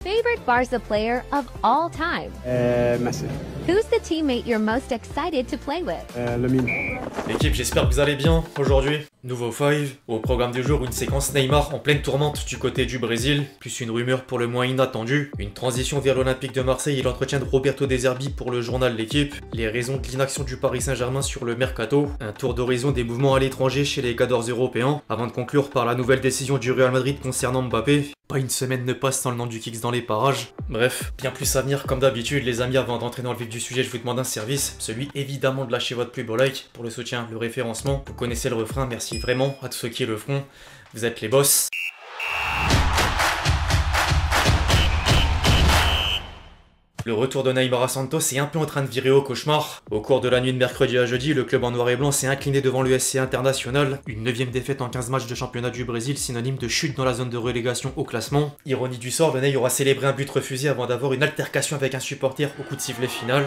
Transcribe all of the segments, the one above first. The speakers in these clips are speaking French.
Favorite Barca player of all time? Messi. Who's the teammate you're most excited to play with? Lamine. L'équipe, j'espère que vous allez bien aujourd'hui. Nouveau 5, au programme du jour, une séquence Neymar en pleine tourmente du côté du Brésil, plus une rumeur pour le moins inattendue, une transition vers l'Olympique de Marseille et l'entretien de Roberto De Zerbi pour le journal L'équipe, les raisons de l'inaction du Paris Saint-Germain sur le mercato, un tour d'horizon des mouvements à l'étranger chez les cadors européens, avant de conclure par la nouvelle décision du Real Madrid concernant Mbappé. Pas une semaine ne passe sans le nom du Kicks dans les parages. Bref, bien plus à venir comme d'habitude les amis. Avant d'entrer dans le vif du sujet, je vous demande un service, celui évidemment de lâcher votre plus beau like pour le soutien, le référencement. Vous connaissez le refrain, merci vraiment à tous ceux qui le feront, vous êtes les boss. Le retour de Neymar à Santos est un peu en train de virer au cauchemar. Au cours de la nuit de mercredi à jeudi, le club en noir et blanc s'est incliné devant l'USC International. Une 9ème défaite en 15 matchs de championnat du Brésil, synonyme de chute dans la zone de relégation au classement. Ironie du sort, le Ney aura célébré un but refusé avant d'avoir une altercation avec un supporter au coup de sifflet final.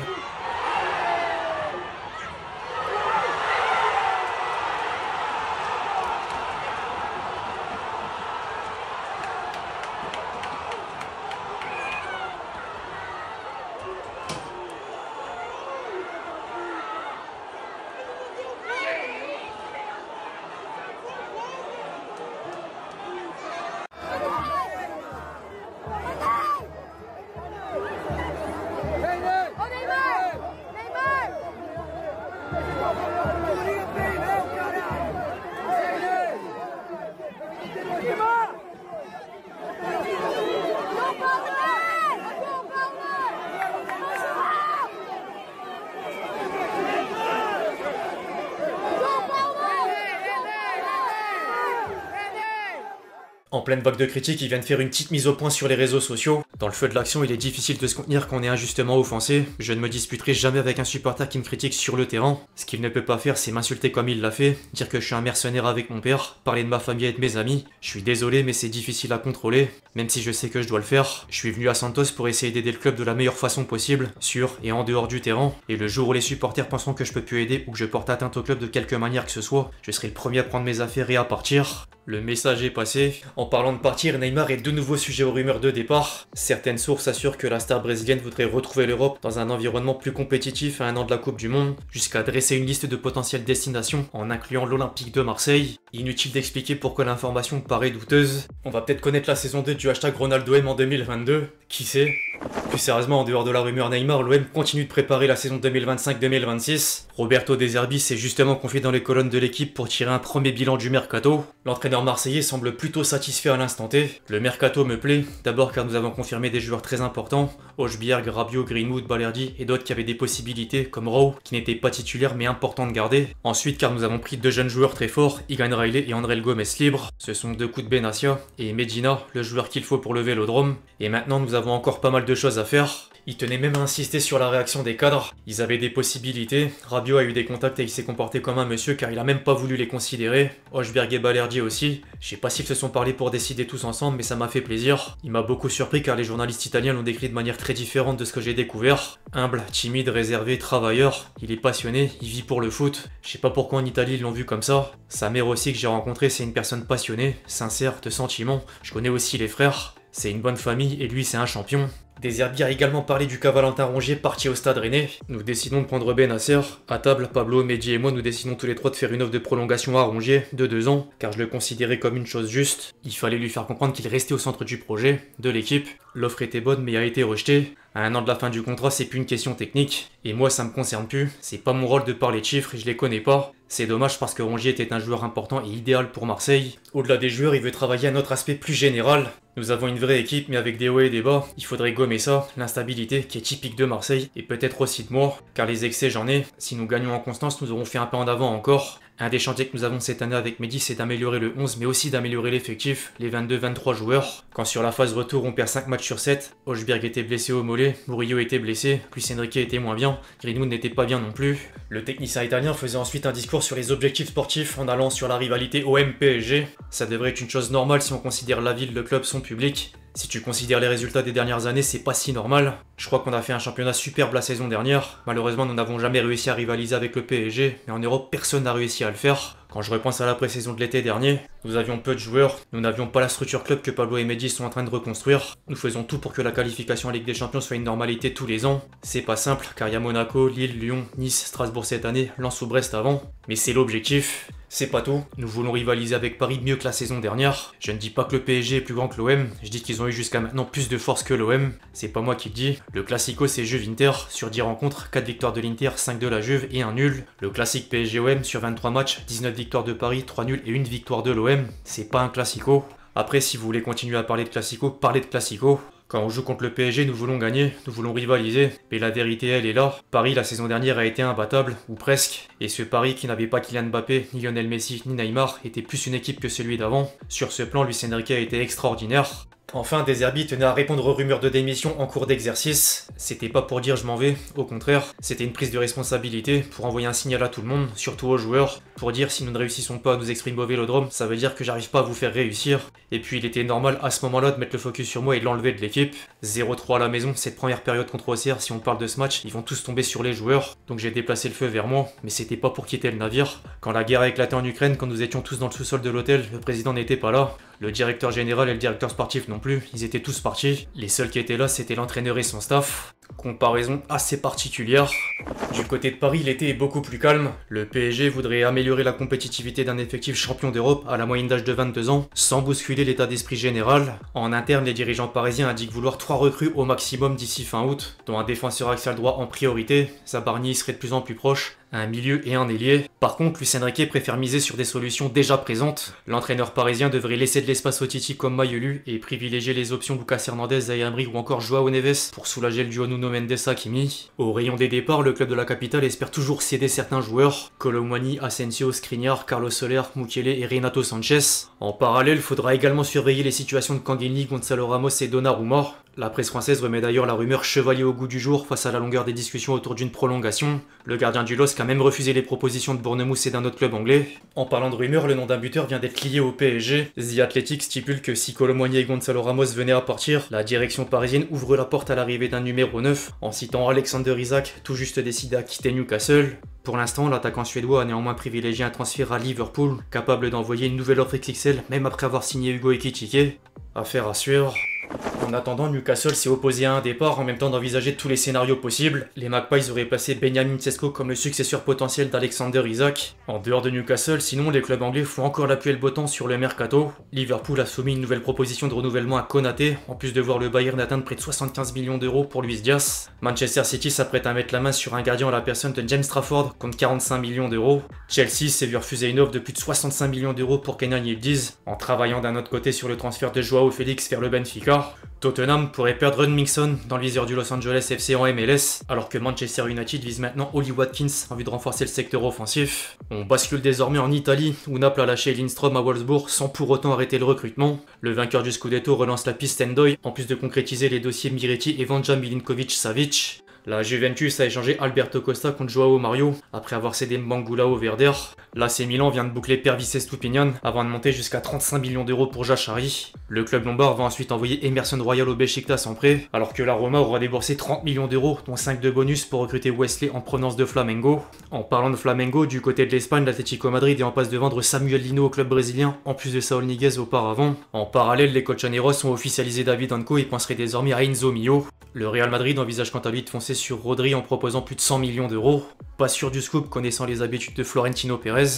En pleine vague de critiques, il vient de faire une petite mise au point sur les réseaux sociaux. Dans le feu de l'action, il est difficile de se contenir quand on est injustement offensé. Je ne me disputerai jamais avec un supporter qui me critique sur le terrain. Ce qu'il ne peut pas faire, c'est m'insulter comme il l'a fait, dire que je suis un mercenaire avec mon père, parler de ma famille et de mes amis. Je suis désolé, mais c'est difficile à contrôler, même si je sais que je dois le faire. Je suis venu à Santos pour essayer d'aider le club de la meilleure façon possible, sur et en dehors du terrain. Et le jour où les supporters penseront que je peux plus aider ou que je porte atteinte au club de quelque manière que ce soit, je serai le premier à prendre mes affaires et à partir. Le message est passé. En parlant de partir, Neymar est de nouveau sujet aux rumeurs de départ. Certaines sources assurent que la star brésilienne voudrait retrouver l'Europe dans un environnement plus compétitif à un an de la Coupe du Monde, jusqu'à dresser une liste de potentielles destinations en incluant l'Olympique de Marseille. Inutile d'expliquer pourquoi l'information paraît douteuse. On va peut-être connaître la saison 2 du hashtag RonaldoM en 2022, qui sait? Plus sérieusement, en dehors de la rumeur Neymar, l'OM continue de préparer la saison 2025-2026. Roberto De Zerbi s'est justement confié dans les colonnes de l'équipe pour tirer un premier bilan du mercato. L'entraîneur marseillais semble plutôt satisfait à l'instant T. Le mercato me plaît, d'abord car nous avons confirmé des joueurs très importants, Hojbjerg, Rabiot, Greenwood, Balerdi et d'autres qui avaient des possibilités comme Rowe, qui n'était pas titulaire mais important de garder. Ensuite car nous avons pris deux jeunes joueurs très forts, Igan Riley et André Gomes libres. Ce sont deux coups de Benassia et Medina, le joueur qu'il faut pour le Vélodrome. Et maintenant nous avons encore pas mal de choses à faire. Il tenait même à insister sur la réaction des cadres. Ils avaient des possibilités. Rabiot a eu des contacts et il s'est comporté comme un monsieur car il a même pas voulu les considérer. Hojbjerg et Balerdi aussi. Je sais pas s'ils se sont parlé pour décider tous ensemble mais ça m'a fait plaisir. Il m'a beaucoup surpris car les journalistes italiens l'ont décrit de manière très différente de ce que j'ai découvert. Humble, timide, réservé, travailleur. Il est passionné, il vit pour le foot. Je sais pas pourquoi en Italie ils l'ont vu comme ça. Sa mère aussi que j'ai rencontrée c'est une personne passionnée, sincère, de sentiments. Je connais aussi les frères. C'est une bonne famille et lui c'est un champion. De Zerbi a également parlé du cas Valentin Rongier parti au Stade Rennais. Nous décidons de prendre Benasser. À table, Pablo, Mehdi et moi nous décidons tous les trois de faire une offre de prolongation à Rongier de 2 ans, car je le considérais comme une chose juste. Il fallait lui faire comprendre qu'il restait au centre du projet, de l'équipe. L'offre était bonne mais a été rejetée. À un an de la fin du contrat, c'est plus une question technique. Et moi ça me concerne plus. C'est pas mon rôle de parler de chiffres, je les connais pas. C'est dommage parce que Rongier était un joueur important et idéal pour Marseille. Au-delà des joueurs, il veut travailler à notre aspect plus général. Nous avons une vraie équipe mais avec des hauts et des bas. Il faudrait gommer ça, l'instabilité qui est typique de Marseille et peut-être aussi de moi, car les excès j'en ai. Si nous gagnons en constance, nous aurons fait un pas en avant encore. Un des chantiers que nous avons cette année avec Mehdi, c'est d'améliorer le 11 mais aussi d'améliorer l'effectif, les 22-23 joueurs. Quand sur la phase retour on perd 5 matchs sur 7, Hojbjerg était blessé au mollet, Murillo était blessé, Luis Enrique était moins bien, Greenwood n'était pas bien non plus. Le technicien italien faisait ensuite un discours sur les objectifs sportifs en allant sur la rivalité OM-PSG. Ça devrait être une chose normale si on considère la ville, le club, son public. Si tu considères les résultats des dernières années, c'est pas si normal. Je crois qu'on a fait un championnat superbe la saison dernière. Malheureusement, nous n'avons jamais réussi à rivaliser avec le PSG, mais en Europe, personne n'a réussi à le faire. Quand je repense à la pré-saison de l'été dernier, Nous avions peu de joueurs, nous n'avions pas la structure club que Pablo et Mehdi sont en train de reconstruire. Nous faisons tout pour que la qualification à Ligue des Champions soit une normalité tous les ans. C'est pas simple car il y a Monaco, Lille, Lyon, Nice, Strasbourg cette année, Lens ou Brest avant. Mais c'est l'objectif. C'est pas tout, nous voulons rivaliser avec Paris mieux que la saison dernière. Je ne dis pas que le PSG est plus grand que l'OM, je dis qu'ils ont eu jusqu'à maintenant plus de force que l'OM. C'est pas moi qui le dis. Le Classico c'est Juve-Inter, sur 10 rencontres, 4 victoires de l'Inter, 5 de la Juve et un nul. Le classique PSG-OM sur 23 matchs, 19 victoires de Paris, 3 nuls et 1 victoire de l'OM. C'est pas un Classico. Après si vous voulez continuer à parler de Classico, parlez de Classico. Quand on joue contre le PSG, nous voulons gagner, nous voulons rivaliser. Mais la vérité, elle est là. Paris, la saison dernière, a été imbattable, ou presque. Et ce Paris, qui n'avait pas Kylian Mbappé, ni Lionel Messi, ni Neymar, était plus une équipe que celui d'avant. Sur ce plan, Luis Enrique a été extraordinaire. Enfin, De Zerbi tenait à répondre aux rumeurs de démission en cours d'exercice. C'était pas pour dire je m'en vais, au contraire, c'était une prise de responsabilité pour envoyer un signal à tout le monde, surtout aux joueurs, pour dire si nous ne réussissons pas à nous exprimer au Vélodrome, ça veut dire que j'arrive pas à vous faire réussir. Et puis il était normal à ce moment-là de mettre le focus sur moi et de l'enlever de l'équipe. 0-3 à la maison, cette première période contre Auxerre, si on parle de ce match, ils vont tous tomber sur les joueurs. Donc j'ai déplacé le feu vers moi, mais c'était pas pour quitter le navire. Quand la guerre a éclaté en Ukraine, quand nous étions tous dans le sous-sol de l'hôtel, le président n'était pas là. Le directeur général et le directeur sportif non plus, ils étaient tous partis. Les seuls qui étaient là, c'était l'entraîneur et son staff. Comparaison assez particulière. Du côté de Paris, l'été est beaucoup plus calme. Le PSG voudrait améliorer la compétitivité d'un effectif champion d'Europe à la moyenne d'âge de 22 ans, sans bousculer l'état d'esprit général. En interne, les dirigeants parisiens indiquent vouloir 3 recrues au maximum d'ici fin août, dont un défenseur axial droit en priorité. Zabarny serait de plus en plus proche. Un milieu et un ailier. Par contre, Luis Enrique préfère miser sur des solutions déjà présentes. L'entraîneur parisien devrait laisser de l'espace au Titi comme Mayelu et privilégier les options Lucas Hernandez, Zaïre Emery ou encore Joao Neves pour soulager le duo Nuno Mendes Hakimi. Au rayon des départs, le club de la capitale espère toujours céder certains joueurs. Colomwani, Asensio, Skriniar, Carlos Soler, Mukiele et Renato Sanchez. En parallèle, il faudra également surveiller les situations de Kanguini, Gonzalo Ramos et Donnarumma. La presse française remet d'ailleurs la rumeur chevalier au goût du jour face à la longueur des discussions autour d'une prolongation. Le gardien du LOSC a même refusé les propositions de Bournemouth et d'un autre club anglais. En parlant de rumeurs, le nom d'un buteur vient d'être lié au PSG. The Athletic stipule que si Colomwani et Gonzalo Ramos venaient à partir, la direction parisienne ouvre la porte à l'arrivée d'un numéro 9, en citant Alexander Isak, tout juste décidé à quitter Newcastle. Pour l'instant, l'attaquant suédois a néanmoins privilégié un transfert à Liverpool, capable d'envoyer une nouvelle offre XXL même après avoir signé Hugo Ekitike. Affaire à suivre. En attendant, Newcastle s'est opposé à un départ en même temps d'envisager tous les scénarios possibles. Les Magpies auraient placé Benjamin Sesko comme le successeur potentiel d'Alexander Isak. En dehors de Newcastle, sinon les clubs anglais font encore la pluie et le beau temps sur le mercato. Liverpool a soumis une nouvelle proposition de renouvellement à Konaté, en plus de voir le Bayern atteindre près de 75 millions d'euros pour Luis Diaz. Manchester City s'apprête à mettre la main sur un gardien à la personne de James Trafford, contre 45 millions d'euros. Chelsea s'est vu refuser une offre de plus de 65 millions d'euros pour Kenan Yildiz, en travaillant d'un autre côté sur le transfert de Joao Félix vers le Benfica. Tottenham pourrait perdre Mixon dans le viseur du Los Angeles FC en MLS, alors que Manchester United vise maintenant Oli Watkins en vue de renforcer le secteur offensif. On bascule désormais en Italie, où Naples a lâché Lindstrom à Wolfsburg sans pour autant arrêter le recrutement. Le vainqueur du Scudetto relance la piste Endoy, en plus de concrétiser les dossiers Miretti et Vanja Milinkovic-Savic. La Juventus a échangé Alberto Costa contre Joao Mario, après avoir cédé Mbangula au Werder. L'AC Milan vient de boucler Pervis Estupiñán, avant de monter jusqu'à 35 millions d'euros pour Jachari. Le club lombard va ensuite envoyer Emerson Royal au Beşiktaş en prêt, alors que la Roma aura déboursé 30 millions d'euros, dont 5 de bonus pour recruter Wesley en provenance de Flamengo. En parlant de Flamengo, du côté de l'Espagne, l'Atlético Madrid est en passe de vendre Samuel Lino au club brésilien, en plus de Saúl Ñíguez auparavant. En parallèle, les colchoneros ont officialisé David Anco et penseraient désormais à Enzo Mio. Le Real Madrid envisage quant à lui de foncer sur Rodri en proposant plus de 100 millions d'euros. Pas sûr du scoop connaissant les habitudes de Florentino Pérez.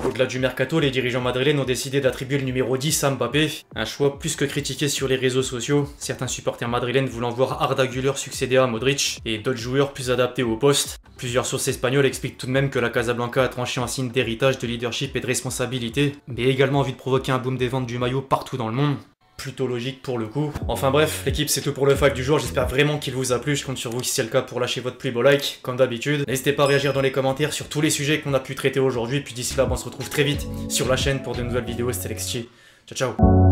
Au-delà du mercato, les dirigeants madrilènes ont décidé d'attribuer le numéro 10 à Mbappé, un choix plus que critiqué sur les réseaux sociaux, certains supporters madrilènes voulant voir Arda Güler succéder à Modric, et d'autres joueurs plus adaptés au poste. Plusieurs sources espagnoles expliquent tout de même que la Casablanca a tranché en signe d'héritage, de leadership et de responsabilité, mais également envie de provoquer un boom des ventes du maillot partout dans le monde. Plutôt logique pour le coup. Enfin bref, l'équipe c'est tout pour le fact du jour, j'espère vraiment qu'il vous a plu, je compte sur vous si c'est le cas pour lâcher votre plus beau like, comme d'habitude. N'hésitez pas à réagir dans les commentaires sur tous les sujets qu'on a pu traiter aujourd'hui, puis d'ici là on se retrouve très vite sur la chaîne pour de nouvelles vidéos, c'était Lexchi. Ciao ciao.